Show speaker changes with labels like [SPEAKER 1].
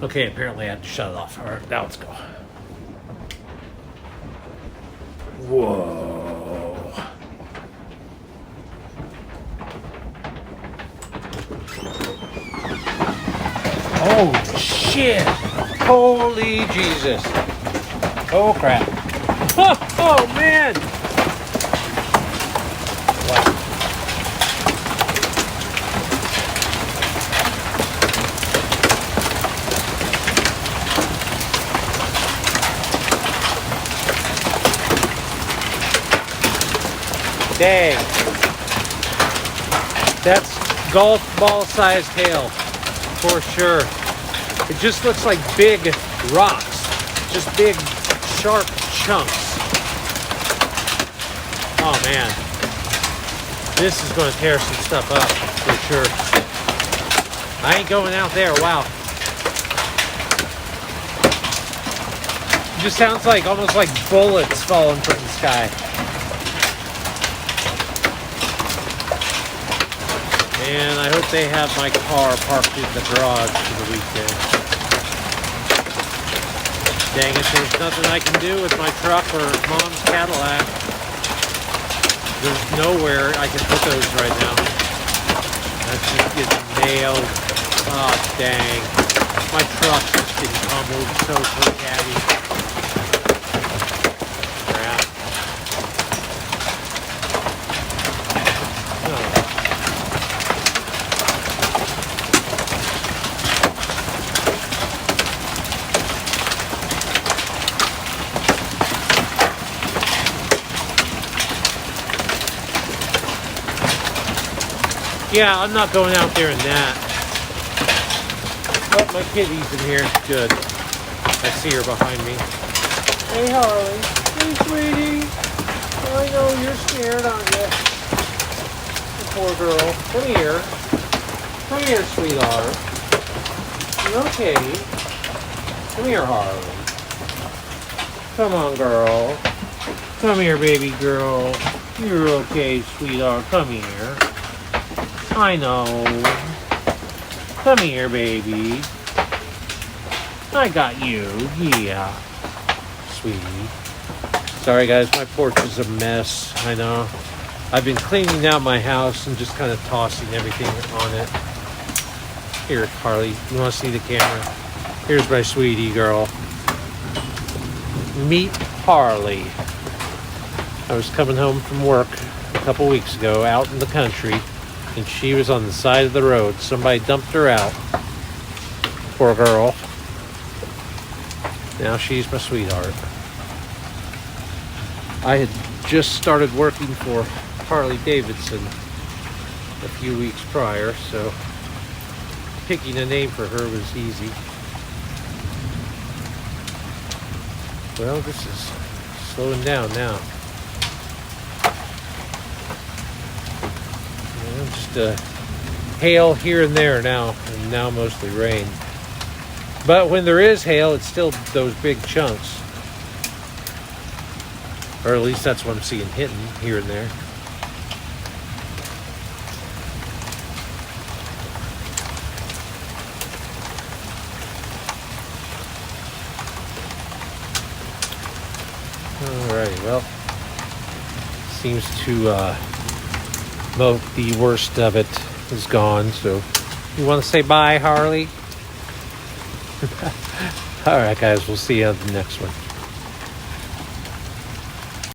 [SPEAKER 1] Okay, apparently I had to shut it off. All right, now let's go. Whoa. Oh, shit. Holy Jesus. Oh, crap. Oh, man. Wow. Dang. That's golf ball sized hail for sure. It just looks like big rocks, just big sharp chunks. Oh man, this is going to tear some stuff up for sure. I ain't going out there. Wow. It just sounds like almost like bullets falling from the sky. And I hope they have my car parked in the garage for the weekend. Dang it, there's nothing I can do with my truck or Mom's Cadillac. There's nowhere I can put those right now. That's just getting nailed. Oh, dang. My truck's just getting pummeled so caddy. Crap. Oh. Yeah, I'm not going out there in that. Oh, my kitty's in here. Good. I see her behind me. Hey, Harley. Hey, sweetie. I know you're scared, aren't you? The poor girl. Come here. Come here, sweetheart. You okay? Come here, Harley. Come on, girl. Come here, baby girl. You're okay, sweetheart. Come here. I know. Come here, baby. I got you. Yeah. Sweetie. Sorry, guys. My porch is a mess. I know. I've been cleaning out my house and just kind of tossing everything on it. Here, Harley. You want to see the camera? Here's my sweetie girl. Meet Harley. I was coming home from work a couple weeks ago out in the country. And she was on the side of the road. Somebody dumped her out. Poor girl. Now she's my sweetheart. I had just started working for Harley Davidson a few weeks prior, so picking a name for her was easy. Well, this is slowing down now. Just hail here and there now, and now mostly rain. But when there is hail, it's still those big chunks. Or at least that's what I'm seeing hitting here and there. Alrighty, well, seems to the worst of it is gone, so you want to say bye, Harley? All right, guys, we'll see you on the next one.